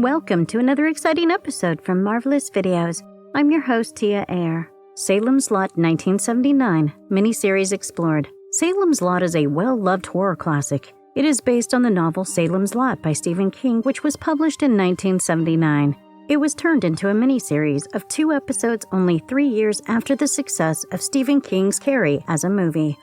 Welcome to another exciting episode from Marvelous Videos. I'm your host, Tia Ayer. Salem's Lot 1979, miniseries explored. Salem's Lot is a well-loved horror classic. It is based on the novel Salem's Lot by Stephen King, which was published in 1979. It was turned into a miniseries of 2 episodes only 3 years after the success of Stephen King's Carrie as a movie.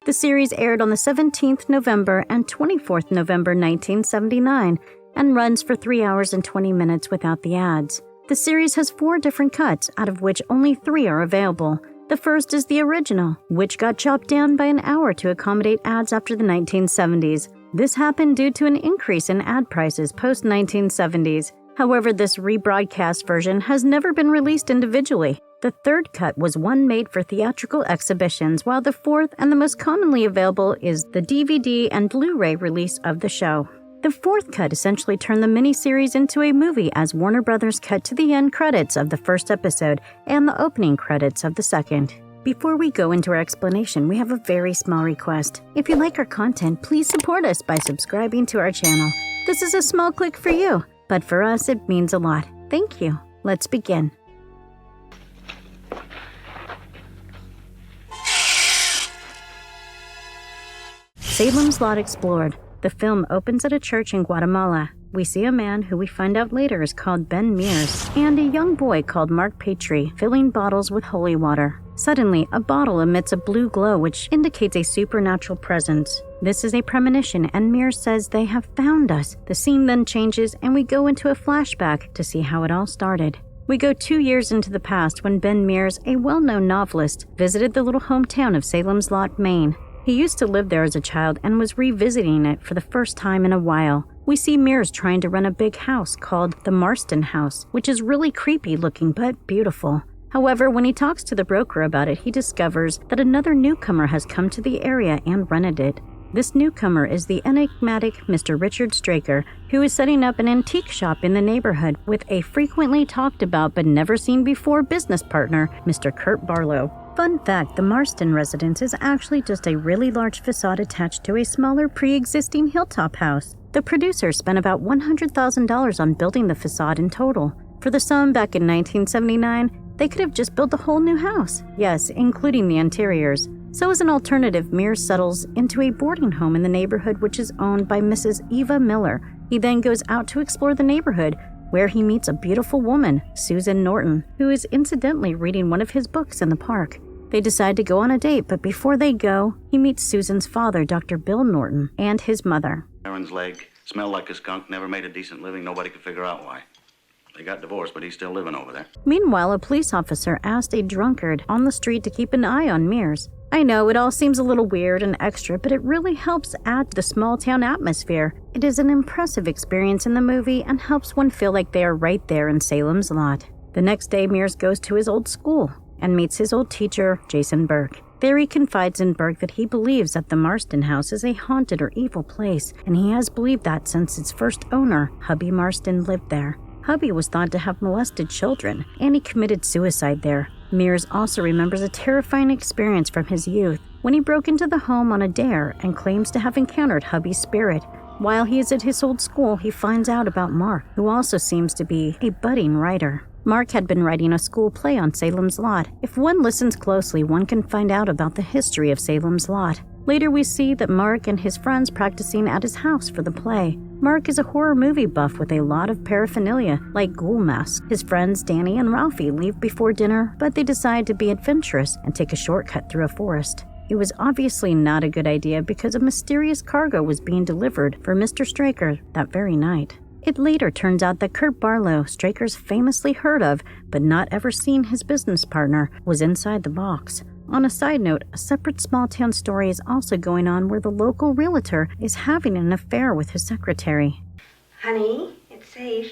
The series aired on the 17th November and 24th November 1979 and runs for 3 hours and 20 minutes without the ads. The series has 4 different cuts, out of which only 3 are available. The first is the original, which got chopped down by an hour to accommodate ads after the 1970s. This happened due to an increase in ad prices post-1970s. However, this rebroadcast version has never been released individually. The third cut was one made for theatrical exhibitions, while the fourth and the most commonly available is the DVD and Blu-ray release of the show. The fourth cut essentially turned the miniseries into a movie, as Warner Brothers cut to the end credits of the first episode and the opening credits of the second. Before we go into our explanation, we have a very small request. If you like our content, please support us by subscribing to our channel. This is a small click for you, but for us it means a lot. Thank you. Let's begin. Salem's Lot explored. The film opens at a church in Guatemala. We see a man who we find out later is called Ben Mears, and a young boy called Mark Petrie filling bottles with holy water. Suddenly, a bottle emits a blue glow which indicates a supernatural presence. This is a premonition, and Mears says they have found us. The scene then changes, and we go into a flashback to see how it all started. We go 2 years into the past when Ben Mears, a well-known novelist, visited the little hometown of Salem's Lot, Maine. He used to live there as a child and was revisiting it for the first time in a while. We see Mears trying to run a big house called the Marston House, which is really creepy looking but beautiful. However, when he talks to the broker about it, he discovers that another newcomer has come to the area and rented it. This newcomer is the enigmatic Mr. Richard Straker, who is setting up an antique shop in the neighborhood with a frequently talked about but never seen before business partner, Mr. Kurt Barlow. Fun fact, the Marston residence is actually just a really large facade attached to a smaller pre-existing hilltop house. The producers spent about $100,000 on building the facade in total. For the sum back in 1979, they could have just built a whole new house. Yes, including the interiors. So as an alternative, Mears settles into a boarding home in the neighborhood which is owned by Mrs. Eva Miller. He then goes out to explore the neighborhood, where he meets a beautiful woman, Susan Norton, who is incidentally reading one of his books in the park. They decide to go on a date, but before they go, he meets Susan's father, Dr. Bill Norton, and his mother. Aaron's leg smelled like a skunk, never made a decent living, nobody could figure out why. They got divorced, but he's still living over there. Meanwhile, a police officer asked a drunkard on the street to keep an eye on Mears. I know it all seems a little weird and extra, but it really helps add to the small town atmosphere. It is an impressive experience in the movie and helps one feel like they are right there in Salem's Lot. The next day, Mears goes to his old school and meets his old teacher, Jason Burke. There he confides in Burke that he believes that the Marston house is a haunted or evil place, and he has believed that since its first owner, Hubby Marston, lived there. Hubby was thought to have molested children, and he committed suicide there. Mears also remembers a terrifying experience from his youth when he broke into the home on a dare and claims to have encountered Hubby's spirit. While he is at his old school, he finds out about Mark, who also seems to be a budding writer. Mark had been writing a school play on Salem's Lot. If one listens closely, one can find out about the history of Salem's Lot. Later we see that Mark and his friends practicing at his house for the play. Mark is a horror movie buff with a lot of paraphernalia, like ghoul masks. His friends Danny and Ralphie leave before dinner, but they decide to be adventurous and take a shortcut through a forest. It was obviously not a good idea because a mysterious cargo was being delivered for Mr. Straker that very night. It later turns out that Kurt Barlow, Straker's famously heard of but not ever seen his business partner, was inside the box. On a side note, a separate small-town story is also going on where the local realtor is having an affair with his secretary. Honey, it's safe.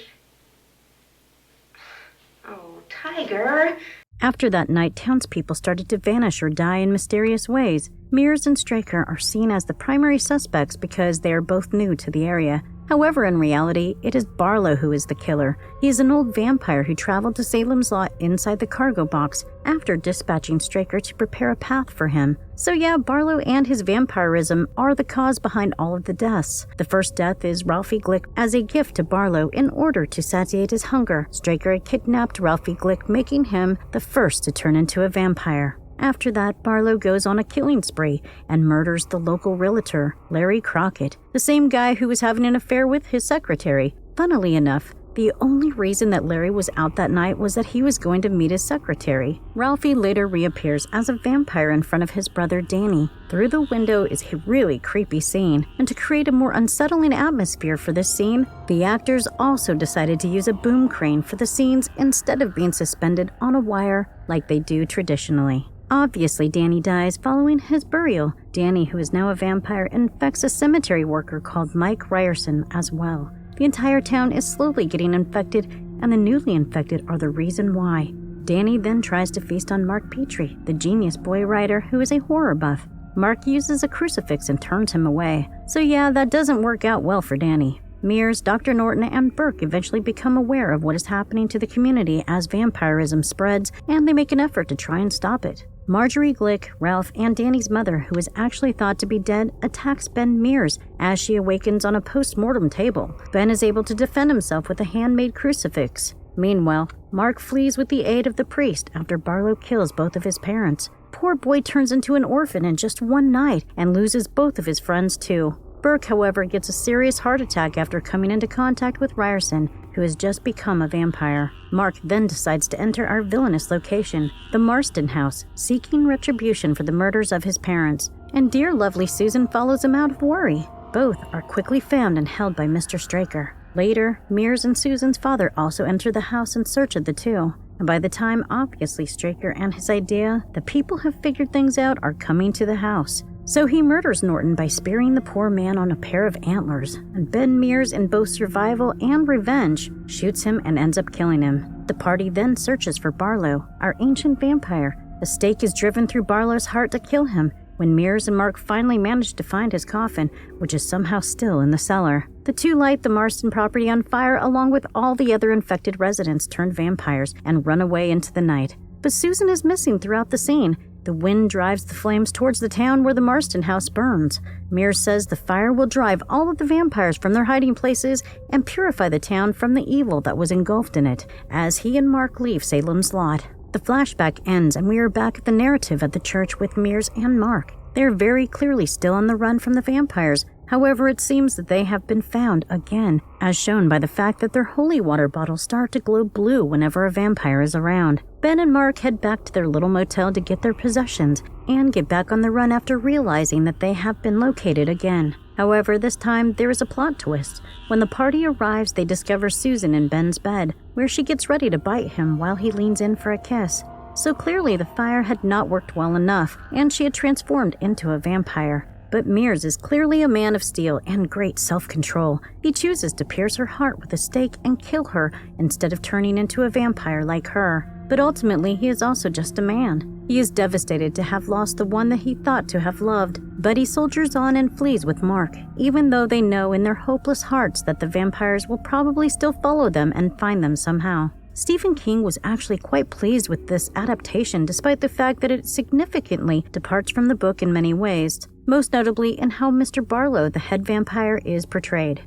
Oh, Tiger. After that night, townspeople started to vanish or die in mysterious ways. Mears and Straker are seen as the primary suspects because they are both new to the area. However, in reality, it is Barlow who is the killer. He is an old vampire who traveled to Salem's Lot inside the cargo box after dispatching Straker to prepare a path for him. So yeah, Barlow and his vampirism are the cause behind all of the deaths. The first death is Ralphie Glick as a gift to Barlow in order to satiate his hunger. Straker had kidnapped Ralphie Glick, making him the first to turn into a vampire. After that, Barlow goes on a killing spree and murders the local realtor, Larry Crockett, the same guy who was having an affair with his secretary. Funnily enough, the only reason that Larry was out that night was that he was going to meet his secretary. Ralphie later reappears as a vampire in front of his brother Danny. Through the window is a really creepy scene, and to create a more unsettling atmosphere for this scene, the actors also decided to use a boom crane for the scenes instead of being suspended on a wire like they do traditionally. Obviously, Danny dies following his burial. Danny, who is now a vampire, infects a cemetery worker called Mike Ryerson as well. The entire town is slowly getting infected, and the newly infected are the reason why. Danny then tries to feast on Mark Petrie, the genius boy writer who is a horror buff. Mark uses a crucifix and turns him away. So yeah, that doesn't work out well for Danny. Mears, Dr. Norton, and Burke eventually become aware of what is happening to the community as vampirism spreads, and they make an effort to try and stop it. Marjorie Glick, Ralph, and Danny's mother, who is actually thought to be dead, attacks Ben Mears as she awakens on a post-mortem table. Ben is able to defend himself with a handmade crucifix. Meanwhile, Mark flees with the aid of the priest after Barlow kills both of his parents. Poor boy turns into an orphan in just one night and loses both of his friends too. Burke, however, gets a serious heart attack after coming into contact with Ryerson, who has just become a vampire. Mark then decides to enter our villainous location, the Marston house, seeking retribution for the murders of his parents. And dear lovely Susan follows him out of worry. Both are quickly found and held by Mr. Straker. Later, Mears and Susan's father also enter the house in search of the two. And by the time, obviously, Straker and his idea, the people have figured things out, are coming to the house. So he murders Norton by spearing the poor man on a pair of antlers, and Ben Mears, in both survival and revenge, shoots him and ends up killing him. The party then searches for Barlow, our ancient vampire. A stake is driven through Barlow's heart to kill him, when Mears and Mark finally manage to find his coffin, which is somehow still in the cellar. The two light the Marston property on fire along with all the other infected residents turned vampires and run away into the night. But Susan is missing throughout the scene. The wind drives the flames towards the town where the Marston house burns. Mears says the fire will drive all of the vampires from their hiding places and purify the town from the evil that was engulfed in it, as he and Mark leave Salem's Lot. The flashback ends and we are back at the narrative at the church with Mears and Mark. They are very clearly still on the run from the vampires. However, it seems that they have been found again, as shown by the fact that their holy water bottles start to glow blue whenever a vampire is around. Ben and Mark head back to their little motel to get their possessions and get back on the run after realizing that they have been located again. However, this time there is a plot twist. When the party arrives, they discover Susan in Ben's bed, where she gets ready to bite him while he leans in for a kiss. So clearly the fire had not worked well enough, and she had transformed into a vampire. But Mears is clearly a man of steel and great self-control. He chooses to pierce her heart with a stake and kill her instead of turning into a vampire like her. But ultimately, he is also just a man. He is devastated to have lost the one that he thought to have loved, but he soldiers on and flees with Mark, even though they know in their hopeless hearts that the vampires will probably still follow them and find them somehow. Stephen King was actually quite pleased with this adaptation despite the fact that it significantly departs from the book in many ways, most notably in how Mr. Barlow, the head vampire, is portrayed.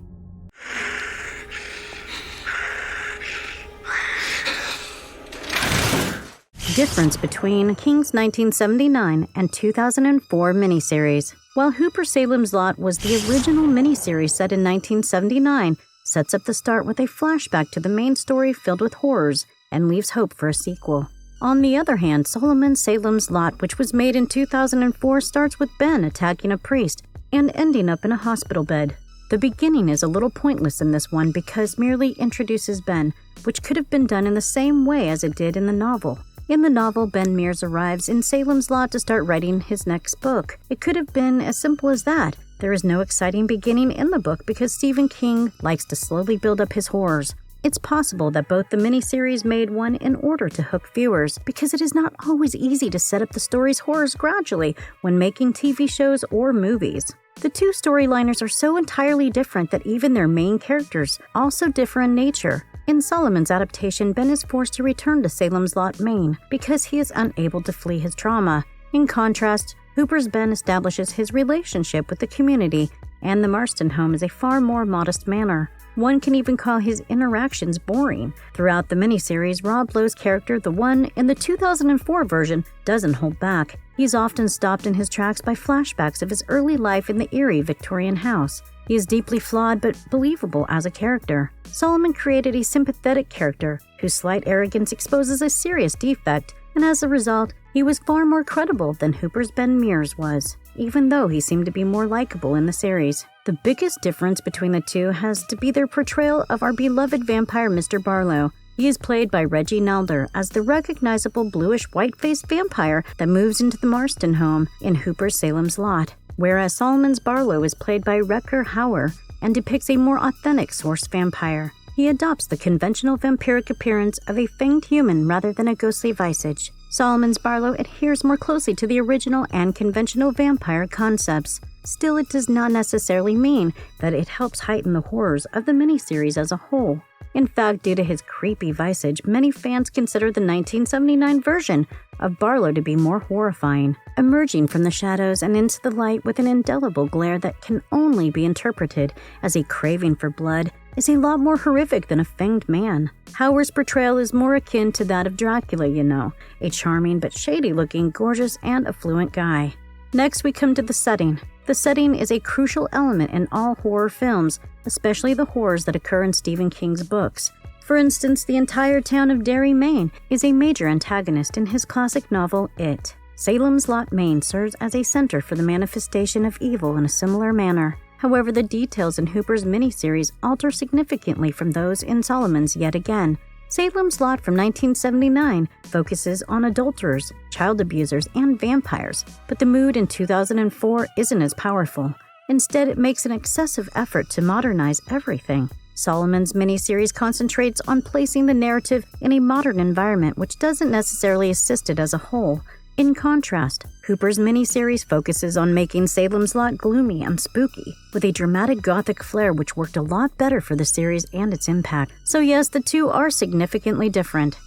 Difference between King's 1979 and 2004 miniseries. While Hooper Salem's Lot was the original miniseries set in 1979, sets up the start with a flashback to the main story filled with horrors and leaves hope for a sequel. On the other hand, Solomon Salem's Lot, which was made in 2004, starts with Ben attacking a priest and ending up in a hospital bed. The beginning is a little pointless in this one because merely introduces Ben, which could have been done in the same way as it did in the novel. In the novel, Ben Mears arrives in Salem's Lot to start writing his next book. It could have been as simple as that. There is no exciting beginning in the book because Stephen King likes to slowly build up his horrors. It's possible that both the miniseries made one in order to hook viewers, because it is not always easy to set up the story's horrors gradually when making TV shows or movies. The two storyliners are so entirely different that even their main characters also differ in nature. In Solomon's adaptation, Ben is forced to return to Salem's Lot, Maine, because he is unable to flee his trauma. In contrast, Hooper's Ben establishes his relationship with the community and the Marston home in a far more modest manner. One can even call his interactions boring. Throughout the miniseries, Rob Lowe's character, the One, in the 2004 version, doesn't hold back. He's often stopped in his tracks by flashbacks of his early life in the eerie Victorian house. He is deeply flawed but believable as a character. Solomon created a sympathetic character whose slight arrogance exposes a serious defect, and as a result, he was far more credible than Hooper's Ben Mears was, even though he seemed to be more likable in the series. The biggest difference between the two has to be their portrayal of our beloved vampire Mr. Barlow. He is played by Reggie Nalder as the recognizable bluish white-faced vampire that moves into the Marston home in Hooper's Salem's Lot, whereas Solomon's Barlow is played by Rutger Hauer and depicts a more authentic source vampire. He adopts the conventional vampiric appearance of a fanged human rather than a ghostly visage. Solomon's Barlow adheres more closely to the original and conventional vampire concepts. Still, it does not necessarily mean that it helps heighten the horrors of the miniseries as a whole. In fact, due to his creepy visage, many fans consider the 1979 version of Barlow to be more horrifying, emerging from the shadows and into the light with an indelible glare that can only be interpreted as a craving for blood is a lot more horrific than a fanged man. Hauer's portrayal is more akin to that of Dracula, a charming but shady-looking, gorgeous, and affluent guy. Next, we come to the setting. The setting is a crucial element in all horror films, especially the horrors that occur in Stephen King's books. For instance, the entire town of Derry, Maine is a major antagonist in his classic novel, It. Salem's Lot, Maine serves as a center for the manifestation of evil in a similar manner. However, the details in Hooper's miniseries alter significantly from those in Solomon's yet again. Salem's Lot from 1979 focuses on adulterers, child abusers, and vampires, but the mood in 2004 isn't as powerful. Instead, it makes an excessive effort to modernize everything. Solomon's miniseries concentrates on placing the narrative in a modern environment, which doesn't necessarily assist it as a whole. In contrast, Hooper's miniseries focuses on making Salem's Lot gloomy and spooky, with a dramatic gothic flair which worked a lot better for the series and its impact. So yes, the two are significantly different.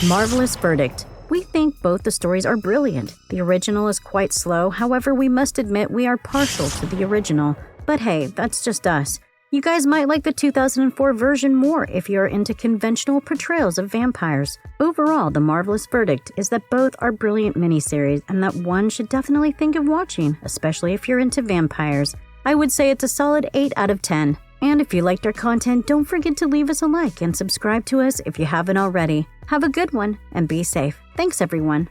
Marvelous verdict. We think both the stories are brilliant. The original is quite slow, however, we must admit we are partial to the original. But hey, that's just us. You guys might like the 2004 version more if you're into conventional portrayals of vampires. Overall, the marvelous verdict is that both are brilliant miniseries and that one should definitely think of watching, especially if you're into vampires. I would say it's a solid 8 out of 10. And if you liked our content, don't forget to leave us a like and subscribe to us if you haven't already. Have a good one and be safe. Thanks, everyone.